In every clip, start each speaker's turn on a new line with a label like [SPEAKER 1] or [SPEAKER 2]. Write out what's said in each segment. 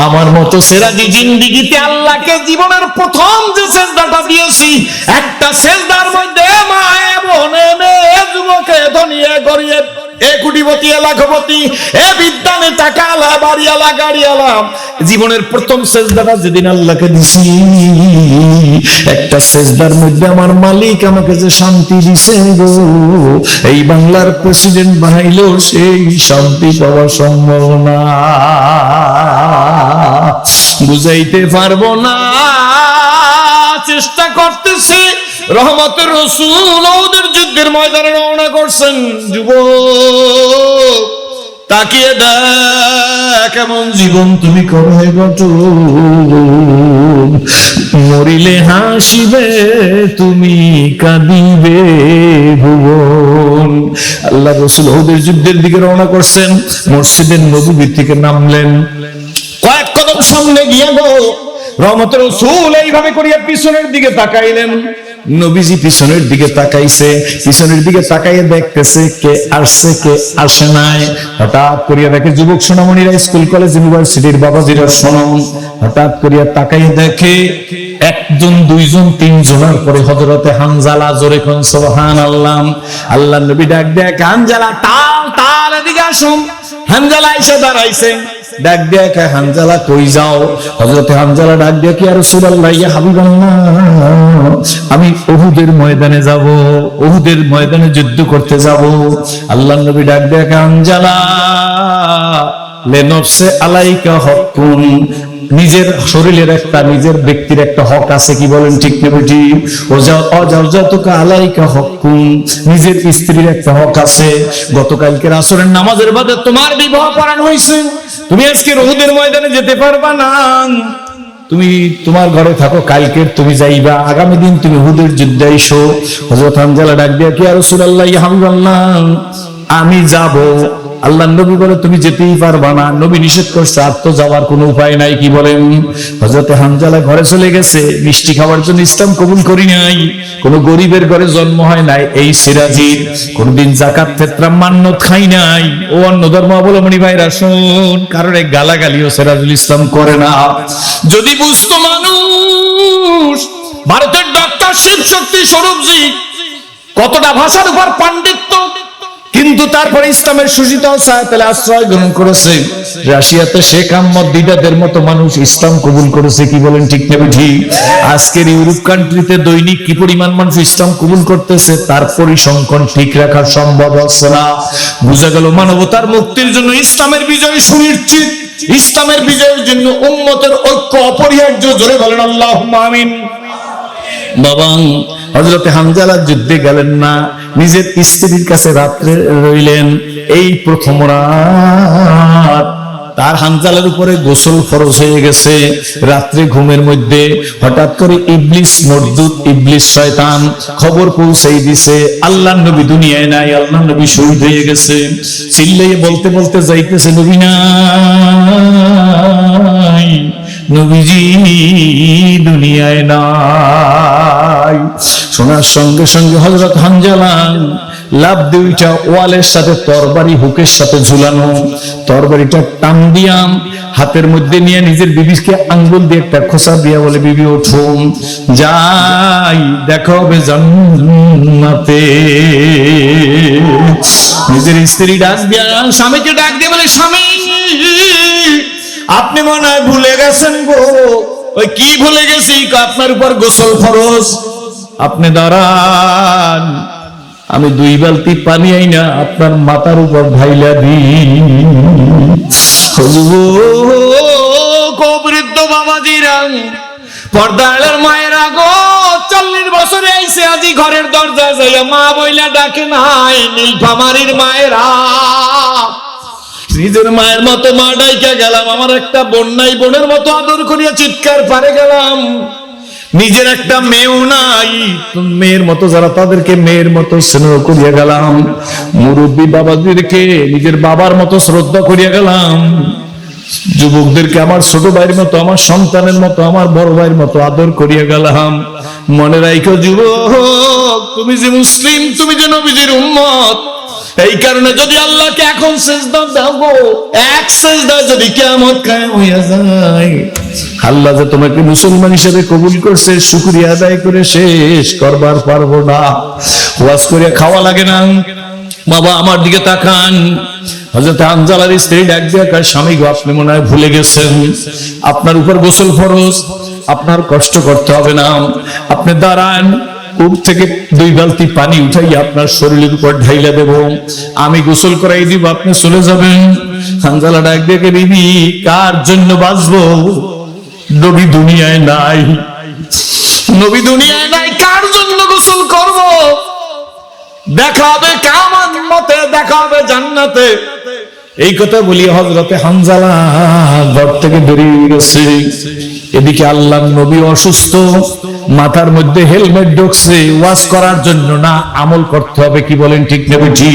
[SPEAKER 1] আমার মতো সিরাজি জিন্দেগিতে আল্লাহকে জীবনের প্রথম যে সেজদাটা দিয়েছি, একটা সেজদার মধ্যে মায়ে বোনে মেয়ে যুবকে ধনিয়ে গরিয়ে এ কোটিপতি এ লাখপতি এ বিদ্যানে টাকাওয়ালা বাড়িওয়ালা গাড়িওয়ালা, জীবনের প্রথম সেজদাটা যেদিন আল্লাহকে দিছি, একটা সেজদার মধ্যে আমার মালিক আমাকে যে শান্তি দিছে গো, এই বাংলার প্রেসিডেন্ট বানাইলো সেই শান্তি পাওয়া সম্ভব না, বুঝাইতে পারবো না। চেষ্টা করতেছি। রহমতের রাসূল ওদের যুদ্ধের ময়দানে রওনা করছেন। যুবক তাকিয়ে দেখ কেমন জীবন তুমি করবে গঠন, মরিলে হাসিবে তুমি কাঁদিবে ভুবন। আল্লাহ রাসূল ওদের যুদ্ধের দিকে রওনা করছেন। মসজিদের নববী থেকে নামলেন, কয়েক কদম সামনে গিয়ে গো রহমতের রাসূল এইভাবে করিয়া পিছনের দিকে তাকাইলেন। নবীজি পিছনের দিকে তাকাইছে, পিছনের দিকে তাকাইয়ে দেখতেছে কে আসছে কে আসে নাই। হঠাৎ করিয়া দেখে যুবক সোনামণিরা, স্কুল কলেজ ইউনিভার্সিটির বাবাজিরা শোনো, হঠাৎ করিয়া তাকাইয়ে দেখে একজন দুইজন তিনজনের পরে হযরতে হানজালা, জোরে কোন সুবহানাল্লাহ। আল্লাহ নবী ডাক দেয়, হানজালা তাল তাল এদিকে আসুন। হানজালা এসে দাঁড়াইছে, ডাক দেয় হানজালা কই যাও? হযরতে হানজালা ডাক দেয়, ইয়া রাসূলুল্লাহ ইয়া হাবিবাল্লাহ, আমি উহুদের ময়দানে যাব, উহুদের ময়দানে যুদ্ধ করতে যাব। আল্লাহর নবী ডাক দেয়, হানজালা লেনফসে আলাইকা হকুন, নিজের শরীরের একটা নিজের ব্যক্তির একটা হক আছে, কি বলেন ঠিক না বেটি? অজাওজাতুকা আলাইকা হকুন, নিজের স্ত্রীর একটা হক আছে। গতকালকে আসরের নামাজের বাদে তোমার বিবাহ পড়ানো হয়েছে, তুমি আজকে উহুদের ময়দানে যেতে পারবা না, তুমি তোমার ঘরে থাকো, কালকে তুমি যাইবা, আগামী দিন তুমি উহুদের যুদ্ধে আইসো। হযরত হানজালা ডাক দিয়া, ইয়া রাসূলুল্লাহ ইয়া হাবিবাল্লাহ, আমি যাব। আল্লাহ নবী বলে তুমি যেতেই পারবা না, নবী নিষেধ করছে, আর তো যাওয়ার কোনো উপায় নাই, কি বলেন? হযরতে হানজালা ঘরে চলে গেছে, মিষ্টি খাওয়ার জন্য ইসলাম কবুল করি নাই, কোন গরিবের ঘরে জন্ম হয় নাই, এই সিরাজির কোনদিন যাকাত ফিতরা মান্নত খাই নাই। ও অন্য ধর্মাবলম্বী ভাইরা শুন, কারণ এক গালাগালিও সিরাজুল ইসলাম করে না। যদি বুঝতো মানুষ ভারতের ডক্টর শিব শক্তি স্বরূপজি কতটা ভাষার উপর পাণ্ডিত্য, কিন্তু তারপরে ইসলামের সুশীতল ছায়াতলে আশ্রয় গ্রহণ করেছে। রাশিয়াতে শেখ আহমদ দিদাদের মতো মানুষ ইসলাম কবুল করেছে, কি বলেন ঠিক না ঠিক? আজকের ইউরোপ কান্ট্রিতে দৈনিক কি পরিমাণ মানুষ ইসলাম কবুল করতেছে, তার পরিসংখ্যান ঠিক রাখা সম্ভব হচ্ছে না। বুঝা গেল মানবতার মুক্তির জন্য ইসলামের বিজয় সুনিশ্চিত, ইসলামের বিজয়ের জন্য উম্মতের ঐক্য অপরিহার্য। জোরে বলেন আল্লাহুম্মা আমিন। বাবা হযরতে হানজালা যুদ্ধে গেলেন না, নিজের স্ত্রীর কাছে রাত্রে রইলেন। এই প্রথম রাত তার হানজালার উপরে গোসল ফরজ হয়ে গেছে। রাত্রে ঘুমের মধ্যে হঠাৎ করে ইবলিস মরদুদ, ইবলিস শয়তান খবর পৌঁছাই দিছে আল্লাহর নবী দুনিয়ায় নাই, আল্লাহর নবী শহীদ হয়ে গেছে। চিল্লাইয়ে বলতে বলতে যাইতেছে, নবী নাই, নবীজি দুনিয়ায় নাই। শোনার সঙ্গে সঙ্গে হযরত হানজালা লাভ দুইটা ওয়ালের সাথে তরবারি হুকের সাথে ঝুলানো, তরবারিটা টান দিয়া হাতের মধ্যে নিয়ে নিজের বিবিকে আঙ্গুল দিয়ে একটা খোঁচা দিয়া বলে, বিবি ওঠো, যাই দেখা হবে জান্নাতে। নিজের স্ত্রী ডাক দিয়া, স্বামীকে ডাক দিয়ে বলে, স্বামী আপনি মনে হয় ভুলে গেছেন গো। ওই কি ভুলে গেছি? আপনার উপর গোসল ফরজ, আপনি দাঁড়ান, আমি 2 বালতি পানি আইনা আপনার মাথার উপর ঢাইলা দিই। বৃদ্ধ বাবাজিরা, পর্দার মায়েরা গো, 40 বছরে আইছে আজি ঘরের দরজা যাইয়া মা বইলা ডাকে নাই। নীলফামারীর মায়েরা, নিজের মায়ের মতো মা ডাইকা গেলাম, আমার একটা বোন নাই, বোনের মতো আদর করিয়া চিৎকার পারে গেলাম। নিজের একটা মেয়েও নাই, মেয়ের মতো যারা তাদেরকে মেয়ের মতো স্নেহ করিয়া গেলাম। মুরব্বী বাবাদেরকে নিজের বাবার মতো শ্রদ্ধা করিয়া গেলাম। যুবকদেরকে আমার ছোট ভাইয়ের মতো, আমার সন্তানের মতো, আমার বড় ভাইয়ের মতো আদর করিয়া গেলাম। মনে রাখো যুবক, তুমি যে মুসলিম, তুমি যে নবীজির উম্মত, এই কারণে যদি আল্লাহকে এখন সিজদা দাও, এক সিজদা যদি কিয়ামত কায়েম হয়ে যায়, আল্লাহ যে তোমাকে মুসলমান হিসেবে কবুল করছে শুকরিয়া আদায় করে শেষ করবার পারবো না। ওয়াজ করে খাওয়া লাগে না। বাবা আমার দিকে তাকান। হযরত হানজালার স্ত্রী ডাক দিয়ে কয়, স্বামী গো, আপনি মনে হয় ভুলে গেছেন আপনার উপর গোসল ফরজ, আপনার কষ্ট করতে হবে না। আপনি দাঁড়ান, কূপ থেকে 2 বালতি পানি উঠাইয়া আপনার শরীরের উপর ঢাইলা দেব, আমি গোসল করাই দিব, আপনি চলে যাবেন। হানজালা ডাক দিয়ে, বিবি কার জন্য বাঁচবো? নবী দুনিয়ায় নাই, নবী দুনিয়ায় নাই, কার জন্য গোসল করব? দেখা হবে কিয়ামতে, দেখা হবে জান্নাতে। এই কথা বলি হযরতে হানজালা ঘর থেকে বেরিয়ে গেছে। এদিকে আল্লাহর নবী অসুস্থ, মাথার মধ্যে হেলমেট ঢুকছে। ওয়াজ করার জন্য না, আমল করতে হবে। কি বলেন ঠিক না বেঠি?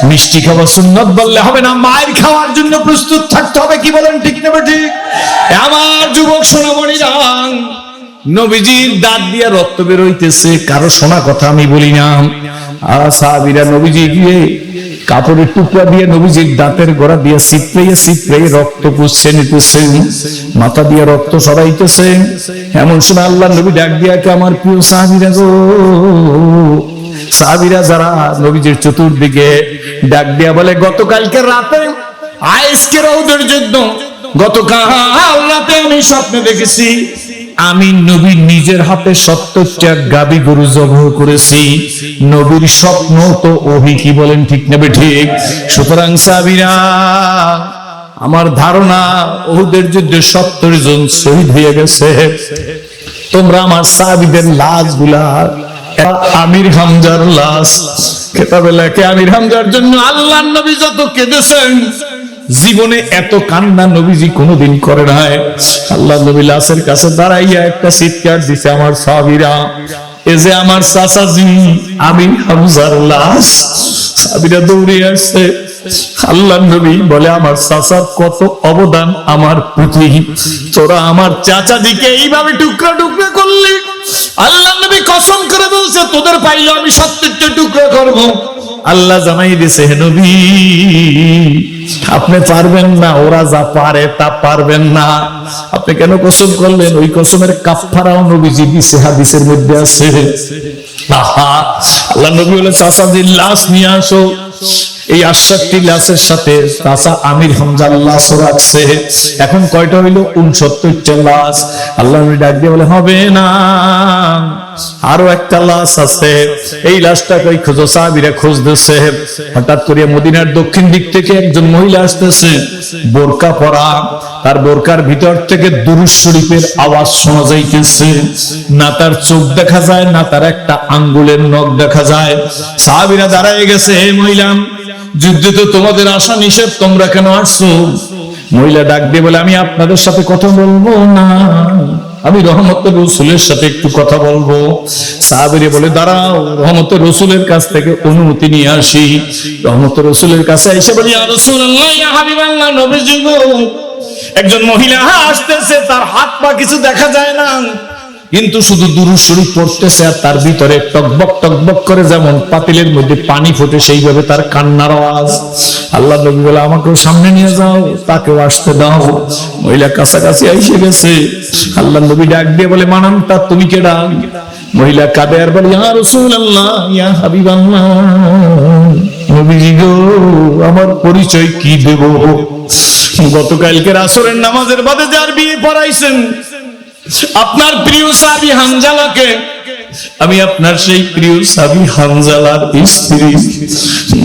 [SPEAKER 1] মিষ্টি খাওয়া সুন্নাত বললে হবে না, মায়ের খাওয়ার জন্য প্রস্তুত থাকতে হবে। কি বলেন ঠিক না বেঠি? আমার যুবক সোনামণিরা, নবীজির দাঁত দিয়ে রক্ত বের হইতেছে, কারো শোনা কথা আমি বলি না। আর সাহাবীরা নবীজি গিয়ে কাপড়ের টুকরা দিয়ে নবীজির দাঁতের গোড়া দিয়ে সিপড়ে রক্ত পুষছে নিতেছে, মাথা দিয়ে রক্ত সরাইতেছে। এমন সময় আল্লাহ নবী ডাক দিয়া, আমার প্রিয় সাহাবীরা গো, সাহাবীরা যারা নবীজির চতুর্দিকে ডাক দিয়া বলে, গতকালকে রাতে আজকের ওদের যুদ্ধ, গতকাল রাতে আমি স্বপ্নে দেখেছি আমি নবী নিজের হাতে 70টা গাবি গরু জবাহ করেছি। নবীর স্বপ্ন তো ওহী। কি বলেন ঠিক না ঠিক? সুতরাং সাহাবীরা, আমার ধারণা উহুদের যুদ্ধে 70 জন শহীদ হয়ে গেছে। তোমরা আমার সাহাবীদের লাশগুলা, আমির হামজার লাশ কেতাবে লেখে, আমির হামজার জন্য আল্লাহর নবী যত কেঁদেছেন, জীবনে এত কান্না নবীজি কোনোদিন করে নাই। আল্লাহ নবী লাশের কাছে দাঁড়াইয়া একটা চিৎকার দিছে, আমার সাহাবীরা, এ যে আমার চাচাজি আমির হামজার লাশ। সাহাবীরা দৌড়ে আসছে। আল্লাহ নবী বলে, আমার চাচার কত অবদান আমার প্রতি, তোরা আমার চাচাজিকে এইভাবে টুকরা টুকরা করলি। আল্লাহ নবী কসম করে বলছে, তোদের পাইলে আমি 70টা টুকরা করব। আল্লাহ জানাই দিয়েছে, হে নবী আপনি পারবেন না, ওরা যা পারে তা পারবেন না। আপনি কেন কসম করলেন? ওই কসমের কাফারাও নবীজি দিছে, হাদিসের মধ্যে আছে। আল্লাহ নবী বলে, চাচাজির লাশ নিয়ে আসো। এই 68টি লাশের সাথে চাচা আমির হামজার লাশ রাখছে। এখন কয়টা হইল? 69টা লাশ। আল্লাহ নবী ডাক দিয়ে বলে, হবে না, আরো একটা লাশ আছে। এই লাশটা কই খোঁজো। সাহাবীরা খুঁজতেছে। হঠাৎ করে মদিনার দক্ষিণ দিক থেকে একজন মহিলা আসতেছে, বোরকা পরা। তার বোরকার ভিতর থেকে দুরূদ শরীফের আওয়াজ শোনা যাইতেছে। না তার চোখ দেখা যায়, না তার একটা আঙ্গুলের নখ দেখা যায়। সাহাবীরা দাঁড়ায় গেছে, হে মহিলা, যুদ্ধে তো তোমাদের আসা নিষেধ, তোমরা কেন আসছো? মহিলা ডাক দিয়ে বলে, আমি আপনাদের সাথে কথা বলবো না, আমি রহমতের রসুলের সাথে একটু কথা বলবো। সাহাবীরা বলে, দাঁড়াও, রহমতের রসুলের কাছ থেকে অনুমতি নিয়ে আসি। রহমতের রসুলের কাছে এসে বলি, ইয়া রাসূলুল্লাহ, ইয়া হাবিবাল্লাহ, নবীজি গো, একজন মহিলা আসতেছে, তার হাত পা কিছু দেখা যায় না, কিন্তু শুধু দুরূদ শরীফ পড়তেছে, আর তার ভিতরে টকবক টকবক করে যেমন পাতিলের মধ্যে পানি ফোটে, সেইভাবে তার কান্নার আওয়াজ। আল্লাহ নবী বলে, আমাকেও সামনে নিয়ে যাও, তাকেও আসতে দাও। মহিলা কাছাকাছি এসে গেছে। আল্লাহ নবী ডাক দিয়ে বলে, মানান্তা, তুমি কেডা? মহিলা কাঁদে আর বলে, ইয়া রাসূলুল্লাহ, ইয়া হাবিবাল্লাহ, নবীজি গো, আমার পরিচয় কি দেব? গতকালকে আসরের নামাজের বাদে যার বিয়ে পড়াইছেন, আপনার প্রিয় সাহাবী হানজালাকে, আমি আপনার সেই প্রিয় সাহাবী হানজালার স্ত্রী।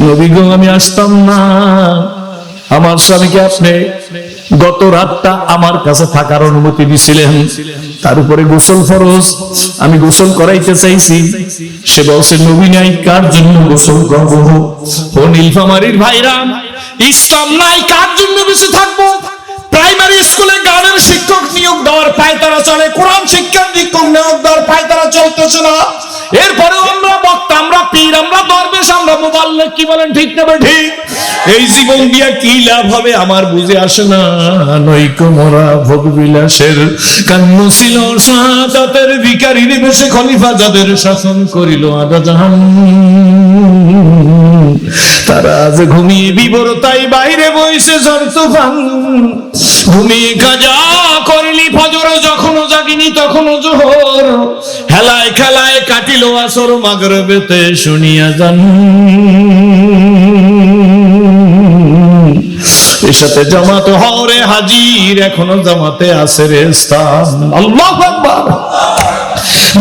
[SPEAKER 1] নবী গো, আমি আসতাম না। আমার স্বামীকে আপনি গত রাতটা আমার কাছে থাকার অনুমতি দিছিলেন, তার উপরে গোসল ফরজ, আমি গোসল করাইতে চাইছি। সে বলছে, নবী নাই, কার জন্য গোসল করবো? ও নীলফামারীর ভাইরা, ইসলাম নাই, কার জন্য বেঁচে থাকবো? প্রাইমারি স্কুলে গার্ডেন শিক্ষক নিয়োগ দেওয়ার পায়তারা চলে, কোরআন শিক্ষক নিয়োগ দেওয়ার পায়তারা চলতেছে না। এরপরে আমরা বক্তা, আমরা পীর, আমরা দরবেশ, আমরা মোবাল্লিগ, কি বলেন ঠিক না ঠিক? এই জীবন দিয়া কি লাভ হবে আমার বুঝে আসে না। নৈকো মোরা ভোগবিলাসের কান্ন ছিল শাহাদাতের ভিখারির বেশে খলিফা যাদের শাসন করিল আদা জাহান। তারা আজ ঘুমিয়ে বিবরতাই বাইরে বইছে ঝড় তুফান। ঘুমিয়ে কাজা করলি ফজর, যখন জাগিনি তখন জোহর। হেলায় খেলায় কাটিল আসর, মাগরিবেতে শুনিয়া যান। এর সাথে জামাত হরে হাজির, এখনো জামাতে আছে রে স্থান। আল্লাহু আকবার।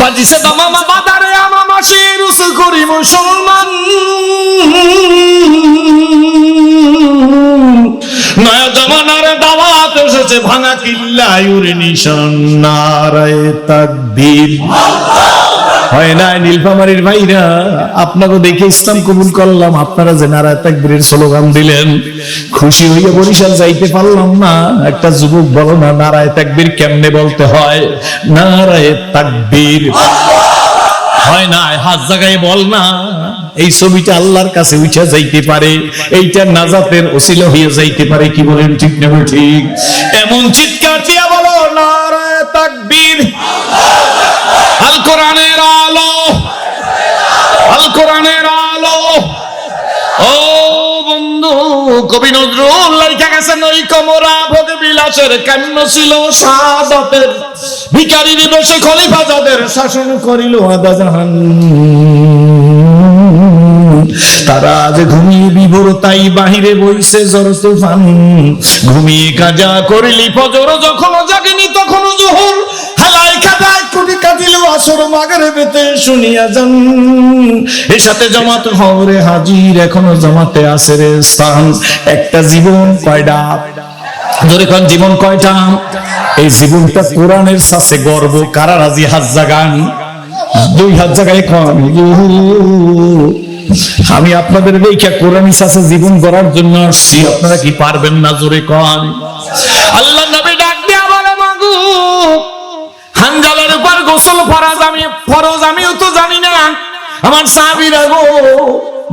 [SPEAKER 1] বাজিছে দামামা বাদারে আমামা সে রুসু করি মুসলমান। নয়া জামানার দাওয়াত এসেছে, ভাঙা কিল্লায় উড়ে নিশান। নারায়ে তাকবীর। হয় না নীলফামারীর ভাইরা, আপনাকে দেখে ইসলাম কবুল করলাম, আপনারা যে নারায়ে তাকবীরের স্লোগান দিলেন, খুশি হইয়া বরিশাল যাইতে পারলাম না। একটা যুবক বলো না নারায়ে তাকবীর কেমনে বলতে হয়? নারায়ে তাকবীর। হয় না হাত জায়গায় বল না। এই ছবিটা আল্লাহর কাছে উঠা যাইতে পারে, এইটা নাজাতের ওসিলা হয়ে যাইতে পারে, কি বলেন ঠিক না ঠিক? এমন চিৎকার দিয়া বলো নারায়ে তাকবীর। আল কোরআনের আলো, আল কোরআনের আলো। ও বন্ধু, কবি নজরুল লেখা গেছে, নৈকো মোরা ভোগবিলাসের কান্ন ছিল শাহাদাতের ভিখারির বেশে খলিফা যাদের শাসন করিল আদা জাহান। তারা আজ ঘুমিয়ে বিবরতাই বাহিরে বইছে ঝড় তুফান। ঘুমিয়ে কাজা করিলি ফজর, যখন জাগিনি তখন জোহর। হেলায় খেলায় কুটি কাটিল আসর, মাগরিবেতে শুনিয়া যান। এর সাথে জামাত হরে হাজির, এখনো জামাতে আছে রে স্থান। একটা জীবন কয়টা? ধরে কোন জীবন কয়টা? এই জীবনটা কোরআনের সাথে গর্ব। কারা রাজি হাত জাগান? দুই হাত জাগায় কোন। আমি আপনাদের দেখে কোরআনের সাথে জীবন গড়ার জন্য আসছি, আপনারা কি পারবেন না? জোরে কোন। আল্লাহ নবী ডাক দিয়া বলে, মাগো হানজালার উপর গোসল ফরজ আমিও তো জানি না। আমার সাহাবীরা গো,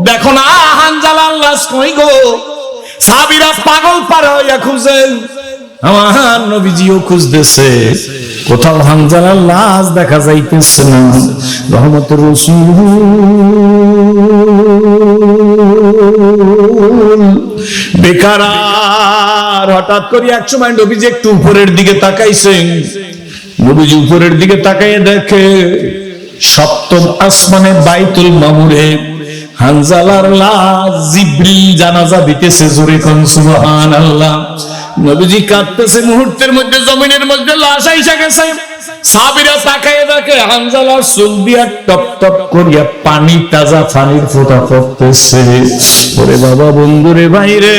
[SPEAKER 1] দেখো না হানজালার লাশ কই গো। সাহাবীরা পাগল পারা হইয়া খুঁজে, আমার নবীজিও খুঁজতেছে, কোথাও হানজালার লাশ দেখা যাইতেছে না। রহমতের রাসূল বেকার হঠাৎ করে এক সময় নবীজি একটু উপরের দিকে তাকাইছেন। নবীজি উপরের দিকে তাকাইয়ে দেখে সপ্তম আসমানে বাইতুল মামুরে হানজালার লাশ জিবরিল জানাজা দিতেছে। জোরে কোন সুবহানাল্লাহ। নবীজি কাঁদতেছে, মুহূর্তের মধ্যে জমিনের মধ্যে লাশ আইসা গেছে। সাহাবীরা তাকায়ে দেখে হানজালার চুল দিয়া টপ টপ করিয়া পানি, তাজা পানির ফোঁটা পড়তেছে। ওরে বাবা, বন্ধুরে ভাইরে,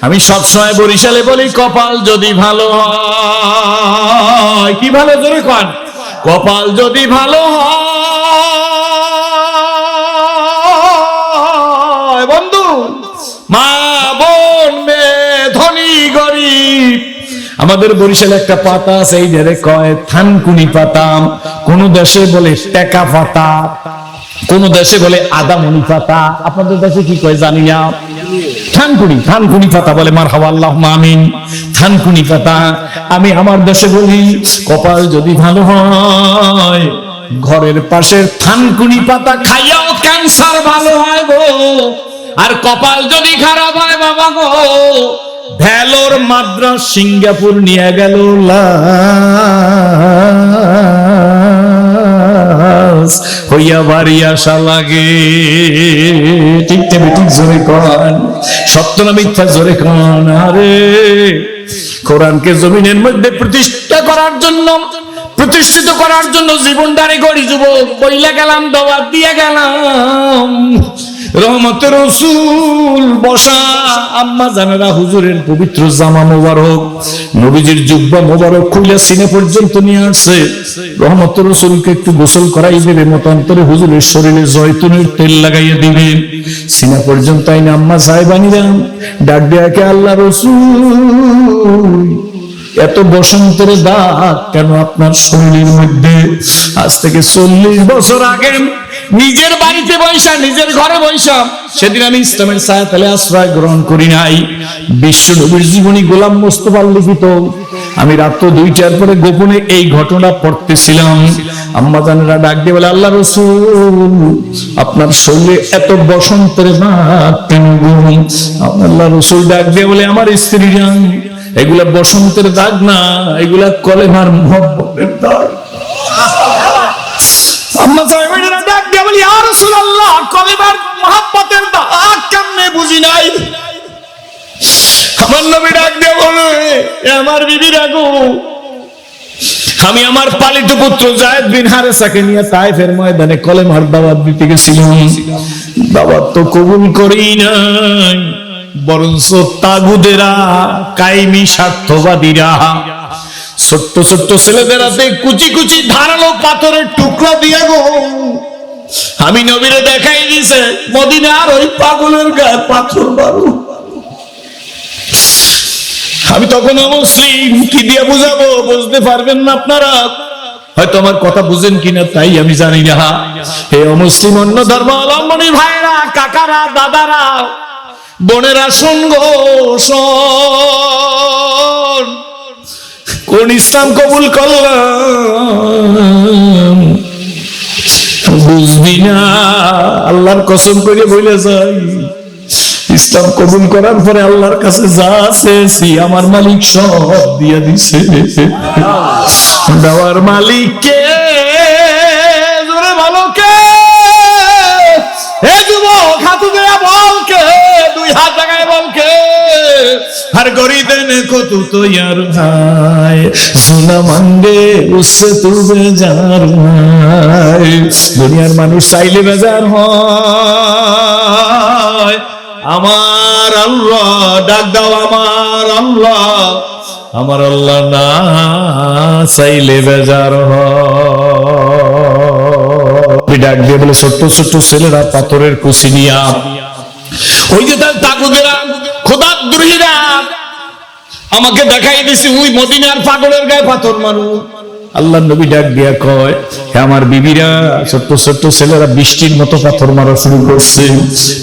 [SPEAKER 1] আমি সবসময় বরিশালে বলি, কপাল যদি ভালো হয়। কি ভালো? জোরে কোন। কপাল যদি ভালো হয় বন্ধু, মা বোন মেয়ে ধনী গরিব। আমাদের বরিশালে একটা পাতা আছে, এই যে কয় থানকুনি পাতা। কোন দেশে বলে টেকা পাতা, কোন দেশে বলে আদামনি পাতা। আপনাদের দেশে কি কয় জানি না? থানকুনি পাতা বলে। মারহাবা, আল্লাহুম্মা আমিন। থানকুনি পাতা। আমি আমার দেশে বলি, কপাল যদি ভালো হয়, ঘরের পাশের থানকুনি পাতা খাইয়াও ক্যান্সার ভালো হয় গো। আর কপাল যদি খারাপ হয় বাবা গো, ভেলোর মাদ্রাস সিঙ্গাপুর নিয়ে গেল হইয়া বাড়ি আসা লাগে। ঠিক ঠিক জোরে কন। সত্য না মিথ্যা? জোরে কন। আরে কোরআনকে জমিনের মধ্যে প্রতিষ্ঠা করার জন্য, প্রতিষ্ঠিত করার জন্য জীবনটারে গড়ি যুবক বইলা গেলাম, দাওয়াত দিয়ে গেলাম। রহমতের রাসূল বসা, আম্মা জানেরা হুজুরের পবিত্র জামা মোবারক, নবীজির জুব্বা মোবারক খুলে সিনে পর্যন্ত নিয়ে আসছে। রহমতের রাসূলকে একটু গোসল করাই দেবে, মতান্তরে হুজুরের শরীরে জয়তুনের তেল লাগাইয়া দিবেন। সিনা পর্যন্ত আইনা আম্মা সাহেবানিরা ডাক দেয়াকে, আল্লাহ রাসূল এত বসন্তের দাগ কেন আপনার শরীরের মধ্যে? আজ থেকে 40 বছর আগে নিজের বাড়িতে বৈশা, নিজের ঘরে বৈশা সেদিন আমি ইসলামের ছায়াতলে আশ্রয় গ্রহণ করি নাই। বিশ্ব নবীর জীবনী গোলাম মোস্তফার লিখিত। আমি রাত 2টার পরে গোপনে এই ঘটনা পড়তেছিলাম। আম্মা জানেরা ডাক দিয়ে বলে, আল্লাহ রাসূল আপনার শরীরে এত বসন্তের দাগ কেন গো? আল্লাহ রাসূল ডাক দিয়ে বলে, আমার স্ত্রী জান, এগুলা বসন্তের দাগ না, এগুলা কলেমার মুহাব্বতের দাগ। আম্মা জানেরা ডাক দিয়ে বলে, ইয়া রাসূলুল্লাহ কলেমার মুহাব্বতের দাগ কেমনে বুঝি নাই। আমার নবী ডাক দিয়ে বলে, আমার বিবিরা গো, আমি আমার পালিত পুত্র যায়েদ বিন হারেসাকে নিয়ে তায়েফের ময়দানে কলেমার দাওয়াত দিতে গেছিলাম। দাওয়াত তো কবুল করি নাই, বরঞ্চ তাগুদেরা, কায়েমি স্বার্থবাদীরা ছোট্ট ছোট্ট ছেলেদের হাতে কুচি কুচি ধারালো পাথরের টুকরা দিয়ে গো আমি নবীরে দেখাই দিয়েছে মদিনার ওই পাগলের গায়ে পাথর মারো। আমি তখন মুসলিম, কি দিয়ে বুঝাবো? বুঝতে পারবেন না আপনারা, হয়তো আমার কথা বুঝেন কিনা তাই আমি জানি না। হে অমুসলিম অন্য ধর্মাবলম্বী ভাইরা, কাকারা, দাদারা, বোনেরা, শুনগো শোন, কোন ইসলাম কবুল করলাম বুঝবি না। আল্লাহর কসম করে বলে যাই, ইসলাম কবুল করার পরে আল্লাহর কাছে যা চেয়েছি আমার মালিক সব দিয়ে দিছে। দেওয়ার মালিক কে? জোরে বলো কে? হে যুবক, হাত উঠায়া বল কে? 2 হাত জায়গায় বল কে? हर गरीदन को तू तो यार है, सुना मांगे उससे तू बेजार है। दुनियार मानुष चाइले बेजार হয়, আমার আল্লাহ ডাক দাও, আমার আল্লাহ, আমার আল্লাহ না চাইলে বেজার হয়। ডাক দিয়ে বলে, ছোট্ট ছোট্ট ছেলেরা পাথরের কুচি নিয়া, ওই যে তার তাগুদেরা, খোদাদ্রোহীরা আমাকে দেখাই দিছে ওই মদিনার পাগলের গায়ে পাথর মারু। আল্লাহ নবী ডাক দিয়া কয়, হে আমার বিবিরা, ছোট্ট ছোট্ট ছেলেরা বৃষ্টির মতো পাথর মারা শুরু করছে।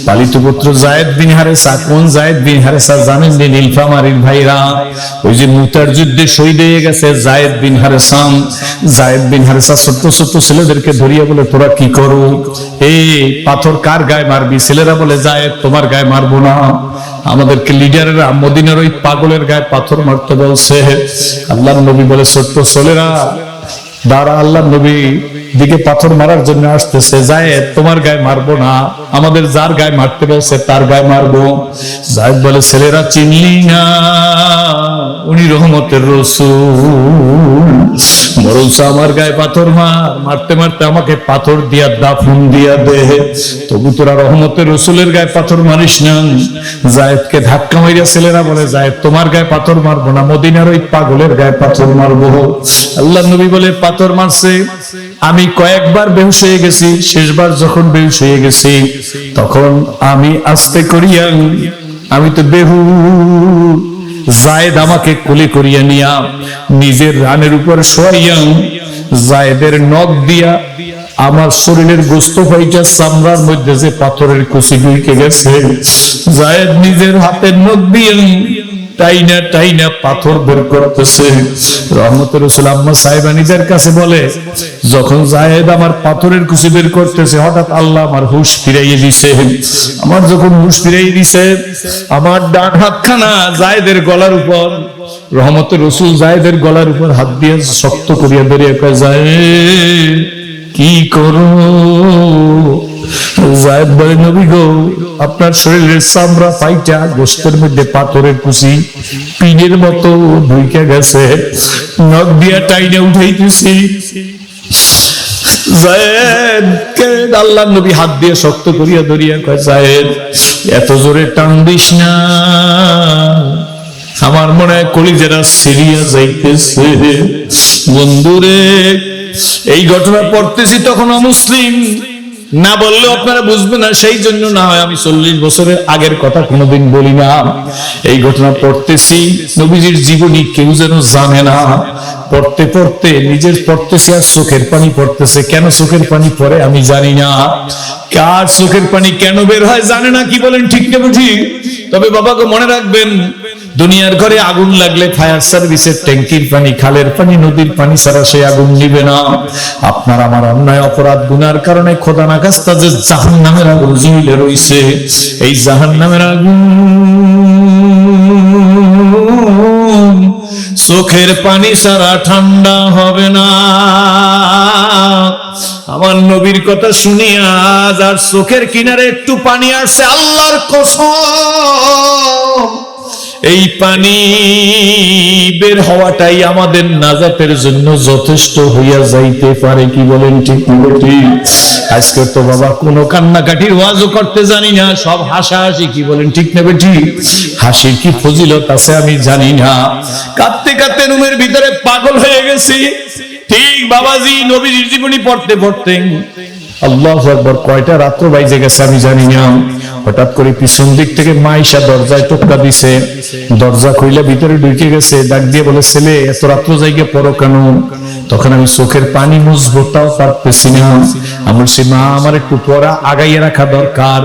[SPEAKER 1] পালিত পুত্র যায়েদ বিন হারেসা, কোন যায়েদ বিন হারেসা জানেন? নীলফামারীর ভাইরা, ওই যে মুতার যুদ্ধে শহীদ হয়ে গেছে যায়েদ বিন হারেসা। যায়েদ বিন হারেসা ছোট্ট ছোট্ট ছেলেদেরকে ধরিয়া বলে, তোরা কি করো? এই পাথর কার গায়ে মারবি? ছেলেরা বলে, যায়েদ তোমার গায়ে মারবো না, আমাদেরকে লিডারেরা মদিনার ওই পাগলের গায়ে পাথর মারতে বলছে। আল্লাহ নবী বলে, ছোট্ট ছেলেরা দাঁড়া, আল্লাহ নবী দিকে পাথর মারার জন্য আসতেছে। যায়েদ তোমার গায়ে মারবো না, আমাদের যার গায়ে মারতে বলছে তার গায়ে মারবো। যায়েদ বলে, ছেলেরা চিনলি না, উনি রহমতের রাসূল, বরঞ্চ আমার গায়ে পাথর মারতে মারতে আমাকে পাথর দিয়া দাফন দিয়া দে, তবু তোরা রহমতের রাসূলের গায়ে পাথর মারিস না। যায়েদকে ধাক্কা মারিয়া ছেলেরা বলে, যায়েদ তোমার গায়ে পাথর মারবো না, মদিনার ওই পাগলের গায়ে পাথর মারবো। আল্লাহ নবী বলে, পাথর মারছে, আমি কয়েকবার বেহুশ হয়ে গেছি, শেষবার যখন বেহুশ হয়ে গেছি তখন আমি আস্তে করিয়া, আমি তো বেহুশ, যায়েদ আমাকে কোলে করিয়া নিয়া নিজের রানের উপর শোয়াইয়া যায়েদের নখ দিয়া আমার শরীরের গোস্ত ফাইটা চামড়ার মধ্যে যে পাথরের কুচি ঢুকে গেছে, যায়েদ নিজের হাতের নখ দিয়ে টাইনা টাইনা পাথর বের করতেছে। রহমতের রাসূল আম্মা সাহেবানীদের কাছে বলে, যখন যায়েদ আমার পাথরের কুচি বের করতেছে, হঠাৎ আল্লাহ আমার হুঁশ ফিরাইয়ে দিছে। আমার যখন হুঁশ ফিরাইয়ে দিছে, আমার ডান হাতখানা যায়েদের গলার উপর, রহমতের রাসূল যায়েদের গলার উপর হাত দিয়ে শক্ত করিয়া ধরিয়া কয়, যায়েদ কি করো? যায়েদ বলে, নবী গো, আপনার শরীরের চামড়া ফাইটা গোশতের মধ্যে পাথরের কুচি পিনের মতো ঢুকে গেছে, নখ দিয়া টাইনে উঠাইতেছি। যায়েদকে আল্লাহ নবী হাত দিয়ে শক্ত করিয়া ধরিয়া কয়, যায়েদ এত জোরে টান দিস না, আমার মনে হয় কলিজারা সিরিয়া যাইতেছে। বন্ধুরে, এই ঘটনা পড়তেছি তখন অমুসলিম, না বললেও আপনারা বুঝবেন না, সেই জন্য না হয় আমি 40 বছরের আগের কথা কোনোদিন বলি না। এই ঘটনা পড়তেছি, নবীজির জীবনী কেউ যেন জানে না। পড়তে পড়তে নিজের পড়তেছি আর চোখের পানি পড়তেছে। কেন চোখের পানি পড়ে আমি জানি না, কার চোখের পানি কেন বের হয় জানে না। কি বলেন ঠিক না ঠিক? তবে বাবাকে মনে রাখবেন, দুনিয়ার ঘরে আগুন লাগলে ফায়ার সার্ভিসের ট্যাঙ্কির পানি, খালের পানি, নদীর পানি ছাড়া সে আগুন নিবে না। আপনার আমার অন্যায় অপরাধ গুনার কারণে খোদা না খাস্তা যে জাহান্নামের আগুন জ্বলে রইছে, এই জাহান্নামের আগুন চোখের পানি ছাড়া ঠান্ডা হবে না। আমার নবীর কথা শুনিয়া যার চোখের কিনারে একটু পানি আসছে, আল্লাহর কসম এই পানি বের হওয়াটাই আমাদের নাজাতের জন্য যথেষ্ট হইয়া যাইতে পারে। কি বলেন ঠিক ঠিক? আজকে তো বাবা কোনো কান্নাকাটির ওয়াজও করতে জানি না, সব হাসাহাসি। কি বলেন ঠিক না ঠিক? হাসির কি ফজিলত আছে আমি জানি না। কাঁদতে কাঁদতে রুমের ভিতরে পাগল হয়ে গেছি। ঠিক বাবাজি নবীর জীবনী পড়তে পড়তে আল্লাহু আকবার, কয়টা রাত্র বাইজে গেছে আমি জানি না। হঠাৎ করে পিছন দিক থেকে মা ঈশা দরজায় টোকা দিছে, দরজা খুইলা ভিতরে ঢুকে গেছে, ডাক দিয়ে বলে, ছেলে এত রাত্র জায়গা পড়ো কেন? তখন আমি চোখের পানি মুছবোটাও পারতেছি না। আমার সে মা, আমার একটু পড়া আগাইয়া রাখা দরকার।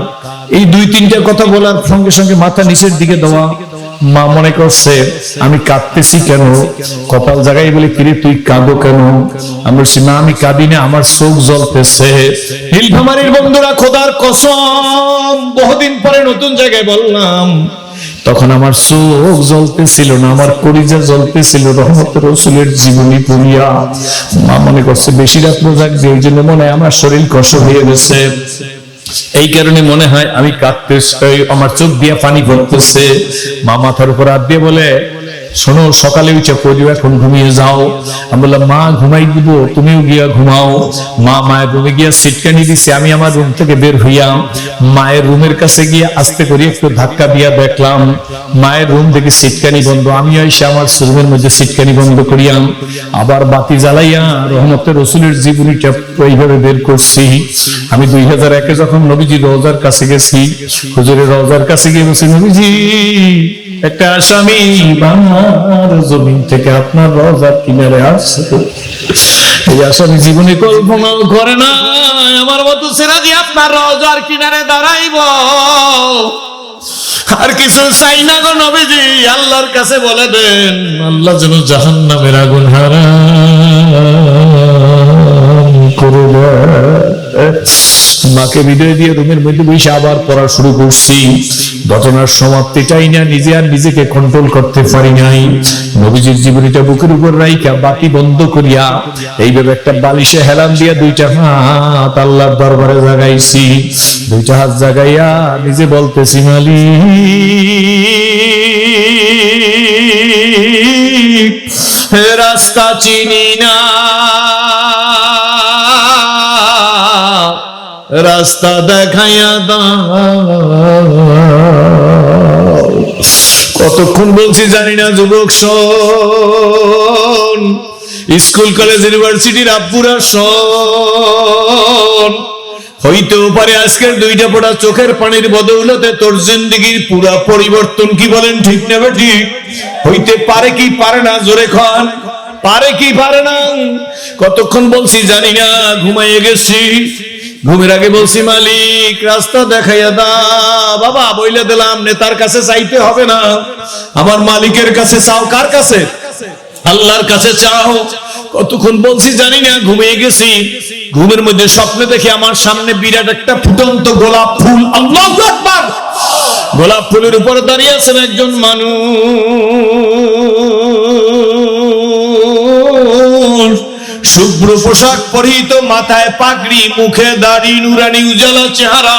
[SPEAKER 1] এই 2-3টা কথা বলার সঙ্গে সঙ্গে মাথা নিচের দিকে দেওয়া। মা মনে করছে আমি কাঁদতেছি কেন, কপাল জাগাই বলে, কিরে তুই কাঁদো কেন? আমার সে মা, আমি কাঁদি না, আমার চোখ জ্বলতেছে। নীলফামারীর বন্ধুরা, খোদার কসম বহুদিন পরে নতুন জায়গায় বললাম, তখন আমার চোখ জ্বলতেছিল না, আমার কলিজা জ্বলতেছিল রহমতের রাসূলের জীবনী পড়িয়া। মা মনে করছে বেশি রাত্র জাগছে, ওই জন্য মনে হয় আমার শরীর কষ্ট হয়ে গেছে, এই কারণে মনে হয় আমি কাঁদতেছি, আমার চোখ দিয়ে পানি পড়তেছে। মা মাথার উপর হাত দিয়ে বলে, শোনো, সকালে উঠে পড়িও, এখন ঘুমিয়ে যাও। আমি বললাম, মা ঘুমাই দিব, তুমিও গিয়া ঘুমাও। মা মায়ের রুমে গিয়া সিটকানি দিছে। আমি আমার রুম থেকে বের হইয়া মায়ের রুমের কাছে গিয়ে আস্তে করে একটু ধাক্কা দিয়া দেখলাম মায়ের রুম থেকে সিটকানি বন্ধ। আমি এসে আমার রুমের মধ্যে সিটকানি বন্ধ করিয়াম, আবার বাতি জ্বালাইয়া রহমতের রাসূলের জীবনীটা এইভাবে বের করছি। আমি 2001-এ যখন নবীজি রওজার কাছে গেছি, হুজুরের রওজার কাছে গিয়ে বলছি, নবীজি একটা আসামি বাংলার জমিন থেকে আপনার রওজার কিনারে আসছে। এই আসামি জীবনে কল্পনাও করে না আমার মতো সিরাজি আপনার রওজার কিনারে দাঁড়াইব। আর কিছু চাই না গো নবীজি, আল্লাহর কাছে বলে দেন আল্লাহ যেন জাহান্নামের আগুন হারাম করে দেয়। মাকে বিদায় দিয়ে রুমের মধ্যে বসে আবার পড়া শুরু করছি। ঘটনার সমাপ্তি চাই না, নিজে আর নিজেকে কন্ট্রোল করতে পারি নাই। নবীজির জীবনীটা বুকের উপর রাইখা বাতি বন্ধ করিয়া এইভাবে একটা বালিশে হেলান দিয়া 2টা হাত আল্লাহর দরবারে জাগাইছি। 2টা হাত জাগাইয়া নিজে বলতেছি, মালিক রাস্তা চিনি না, রাস্তা দেখাইয়া দাও। কতক্ষণ বলছি জানি না যুবক শোন, স্কুল কলেজ ইউনিভার্সিটির আব্বুরা শোন, হইতেও পারে আজকের 2টা পড়া চোখের পানির বদৌলতে তোর জিন্দেগির পুরা পরিবর্তন। কি বলেন ঠিক না ঠিক? হইতে পারে কি পারে না? জোরে খান, পারে কি পারে না? কতক্ষণ বলছি জানি না, ঘুমাইয়ে গেছি। ঘুমের আগে বলছি, মালিক রাস্তা দেখাইয়া দা। বাবা বইলে দিলাম, নেতার কাছে চাইতে হবে না, আমার মালিকের কাছে চাও। কার কাছে? আল্লাহর কাছে চাও। কতক্ষণ বলছি জানি না, ঘুমিয়ে গেছি। ঘুমের মধ্যে স্বপ্নে দেখি আমার সামনে বিরাট একটা ফুটন্ত গোলাপ ফুল। আল্লাহু আকবার! গোলাপ ফুলের উপর দাঁড়িয়ে আছেন একজন মানুষ, শুভ্র পোশাক পরিহিত, মাথায় পাগড়ি, মুখে দাড়ি, নুরানি উজালা চেহারা।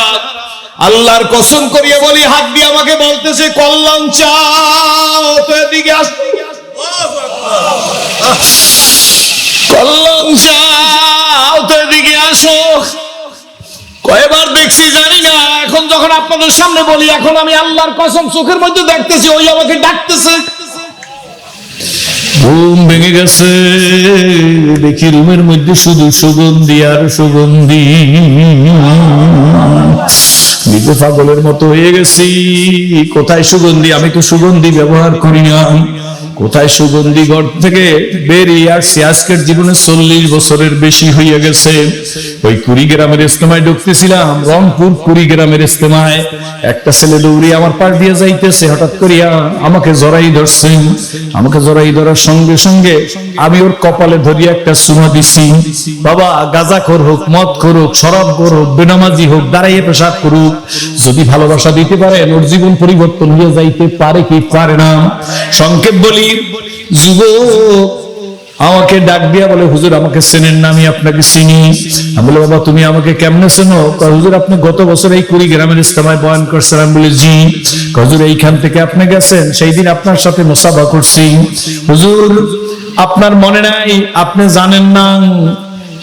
[SPEAKER 1] আল্লাহর কসম করিয়া বলি, হাত দিয়ে আমাকে বলতেছে, কল্যাণ চাও তো এদিকে আস, কল্যাণ চাও তো এদিকে আসো। কয়বার দেখছি জানি না, এখন যখন আপনাদের সামনে বলি, এখন আমি আল্লাহর কসম চোখের মধ্যে দেখতেছি ওই আমাকে ডাকতেছে। ঘুম ভেঙে গেছে, দেখি রুমের মধ্যে শুধু সুগন্ধি আর সুগন্ধি। নিজে পাগলের মতো হয়ে গেছি, কোথায় সুগন্ধি? আমি তো সুগন্ধি ব্যবহার করি না। কোথায় সুগন্ধি? ঘর থেকে বেরিয়ে আসছি, আজকের জীবনে 40 বছরের বেশি হয়ে গেছে। ওই কুড়িগ্রামের ইস্তেমায় ঢুকতেছিলাম, রংপুর কুড়িগ্রামের ইস্তেমায়। একটা ছেলে দৌড়িয়ে আমার পাশ দিয়ে যাইতেছে, হঠাৎ করিয়া আমাকে জড়াই ধরছে। আমাকে জড়াই ধরার সঙ্গে সঙ্গে আমি ওর কপালে ধরিয়া একটা চুমা দিছি। বাবা, গাঁজাখোর হোক, মদখোর হোক, শরাবখোর হোক, বেনামাজি হোক, দাঁড়াইয়ে পেশাব করুক, যদি ভালোবাসা দিতে পারেন ওর জীবন পরিবর্তন হয়ে যাইতে পারে কি পারে না। সংক্ষেপ বলি, যুবক আমাকে ডাক দিয়া বলে, হুজুর আমাকে চেনেন না? আমি আপনাকে চিনি। আমি বলে, বাবা তুমি আমাকে কেমনে চেনো? হুজুর আপনি গত বছর এই কুড়িগ্রামের ইস্তেমায় বয়ান করছেন। আমি বলি জি। হুজুর এইখান থেকে আপনি গেছেন, সেই দিন আপনার সাথে মুসাফা করছি। হুজুর আপনার মনে নাই? আপনি জানেন না?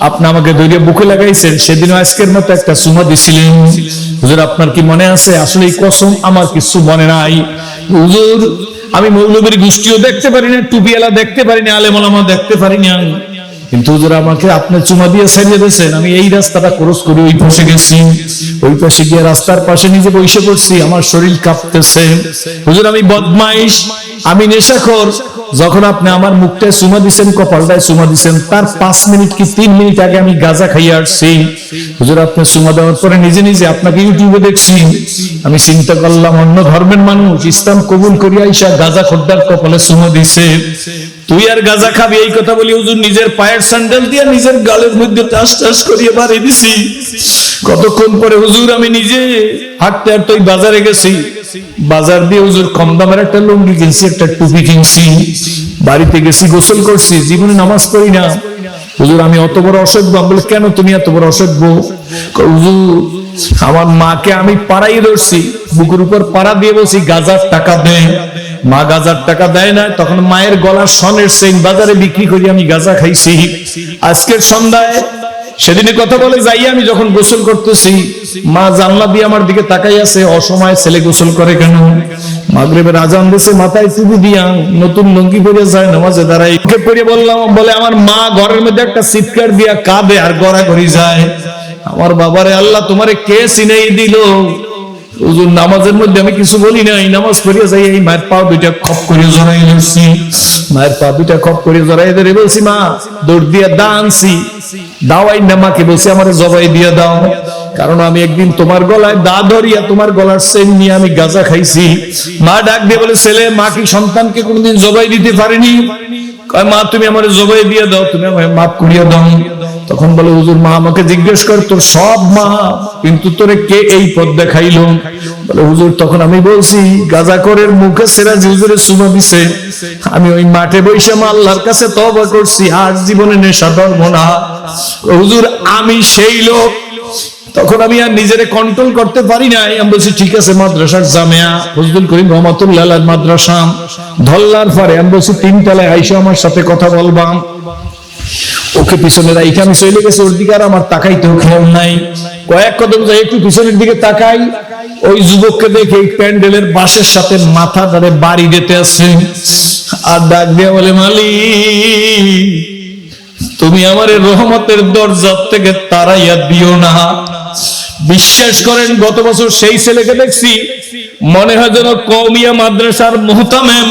[SPEAKER 1] আপনি আমাকে ধরে বুকে লাগাইছেন, সেদিনও আজকের মতো একটা চুমা দিছিলেন। হুজুর আপনার কি মনে আছে? আসলে এই কসম আমার কিছু মনে নাই। হুজুর আমি মৌলবীর গোষ্ঠীও দেখতে পারি না, টুপিওয়ালা দেখতে পারি না, আলেম ওলামা দেখতে পারি না, কিন্তু হুজুর আমাকে আপনি চুমা দিয়ে ছাড়িয়ে দিয়েছেন। আমি এই রাস্তাটা ক্রস করে ওই পাশে গেছি, ওই পাশে গিয়ে রাস্তার পাশে নিজে বসে পড়ছি, আমার শরীর কাঁপতেছে। হুজুর আমি বদমাইশ, আমি নেশাখোর। যখন আপনি আমার মুখটায় চুমা দিচ্ছেন, কপালটায় চুমা দিচ্ছেন, তার 5 মিনিট কি 3 মিনিট আগে আমি গাঁজা খাইয়ে আসছি। হুজুর আপনি চুমা দেওয়ার পরে নিজে নিজে আপনাকে ইউটিউবে দেখছি। আমি চিন্তা করলাম অন্য ধর্মের মানুষ ইসলাম কবুল করিয়া আইসা গাঁজা খোদ্দার কপালে চুমা দিছে, তুই আর গাঁজা খাবি? এই কথা বলি হুজুর নিজের পায়ের স্যান্ডেল দিয়ে নিজের গালের মধ্যে টাস টাস করিয়ে বাড়ি দিছি। কতক্ষণ পরে হুজুর আমি নিজে হাঁটতে হাঁটতে ওই বাজারে গেছি, বাজার দিয়ে হুজুর কম দামের একটা লুঙ্গি কিনছি, একটা টুপি কিনছি, বাড়িতে গেছি, গোসল করছি, জীবনে নামাজ পড়ি না। হুজুর আমি অত বড় অসভ্য। আমি বলি কেন তুমি এত বড় অসভ্য? হুজুর আমার মাকে আমি পাড়াই ধরছি, বুকের উপর পাড়া দিয়ে বলছি গাঁজার টাকা দেয়। মা গাঁজার টাকা দেয় না, তখন মায়ের গলার স্বর্ণের চেইন বাজারে বিক্রি করি আমি গাঁজা খাইছি। আজকের সন্ধ্যায় সেদিনের কথা বলে যাই, আমি যখন গোসল করতেছি, মা জানলা দিয়ে আমার দিকে তাকাই আছে, অসময়ে ছেলে গোসল করে কেন? মাগরিবের আজান দিয়েছে, মাথায় টুপি দিয়া নতুন লুঙ্গি পরে যায়, নামাজে দাঁড়াই। পরে বললাম, বলে আমার মা ঘরের মধ্যে একটা চিৎকার দিয়া কাঁদে আর গড়াগড়ি যায়। আমার বাবারে আল্লাহ তোমারে কে চিনাই দিল? হুজুর নামাজের মধ্যে আমি কিছু বলি নাই, নামাজ পড়িয়া যাই এই মায়ের পা দুইটা খপ করে জড়াই ধরছি, মায়ের পা দুইটা খপ করে জড়াই ধরে বলছি, মা দৌড় দিয়া দা আনছি, দাওয়াই না মাকে বলছি আমার জবাই দিয়ে দাও, কারণ আমি একদিন তোমার গলায় দা ধরিয়া তোমার গলার চেন নিয়ে আমি গাঁজা খাইছি। মা ডাক দিয়ে বলে, ছেলে মা কি সন্তানকে কোনোদিন জবাই দিতে পারেনি? কয় মা তুমি আমার জবাই দিয়ে দাও, তুমি আমায় মাফ করিয়া দাও। তখন বলে, হুজুর মা আমাকে জিজ্ঞেস কর তোর সব মা, কিন্তু তোরে কে এই পথ দেখাইলো? বলে হুজুর তখন আমি বলছি গাঁজাখোরের মুখে সেরাজি হুজুরে চুমা দিছে, আমি ওই মাঠে বসে মা আল্লাহর কাছে তওবা করছি, আর জীবনে নেশা ধরবো না। হুজুর আমি সেই লোক। তখন আমি আর নিজেরে কন্ট্রোল করতে পারি নাই, আমি বলছি ঠিক আছে, মাদ্রাসার জামিয়া ফজলুল করিম রহমাতুল্লাহ আলাইহি মাদ্রাসা ধল্লার পরে আমি বলছি 3 তলায় আইসা আমার সাথে কথা বলবা। ওকে পিছনে রাইখে আমি চলে গেছি, ওর দিকে আর আমার তাকাইতেও খেয়াল নাই। কয়েক কদম যাই একটু পিছনের দিকে তাকাই, ওই যুবককে দেখে এই প্যান্ডেলের বাঁশের সাথে মাথা ধরে বাড়ি দিতে আসছে, আর ডাক দিয়ে বলে, মালিক তুমি আমার রহমতের দরজা থেকে তাড়াইয়া দিও না। বিশ্বাস করেন গত বছর সেই ছেলেকে দেখছি, মনে হয় যেন কওমিয়া মাদ্রাসার মুহতামিম।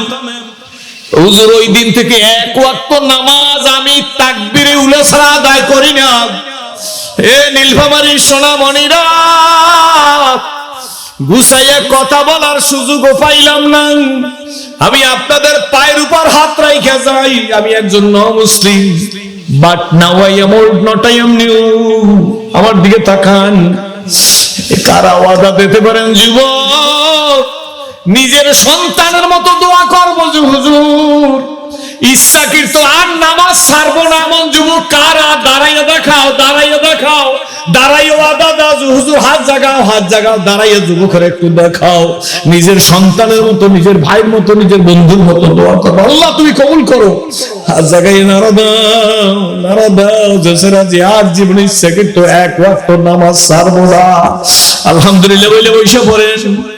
[SPEAKER 1] হুজুর ওই দিন থেকে 1 ওয়াক্ত নামাজ আমি তাকবীরে উলা ছাড়া আদায় করি না। এ নীলফামারীর সোনামণিরা, গুছাইয়া কথা বলার সুযোগও পাইলাম না। আমি আপনাদের পায়ের উপর হাত রাইখা যাই, আমি একজন মুসলিম, but now I am old, not I am new. আমার দিকে তাকান, কারা ওয়াদা দিতে পারেন যুবক? নিজের সন্তানের মতো দোয়া করবো যে হুজুর ইচ্ছাকৃত আর নামাজ ছাড়বো না, এমন যুবক কারা? দাঁড়াইয়া দেখাও, দাঁড়াইয়া দেখাও, দাঁড়াইয়া ওয়াদা দাও হুজুর, হাত জাগাও, হাত জাগাও, দাঁড়াইয়া যুবকের একটু দেখাও। নিজের সন্তানের মতো, নিজের ভাইয়ের মতো, নিজের বন্ধুর মতো দোয়া করো, আল্লাহ তুমি কবুল করো। হাত জাগাইয়া নারা দাও, নারা দাও, জেসেরা যে আর জীবনে ইচ্ছাকৃত 1 ওয়াক্ত নামাজ ছাড়বো না। আলহামদুলিল্লাহ বলে বসে পড়েন।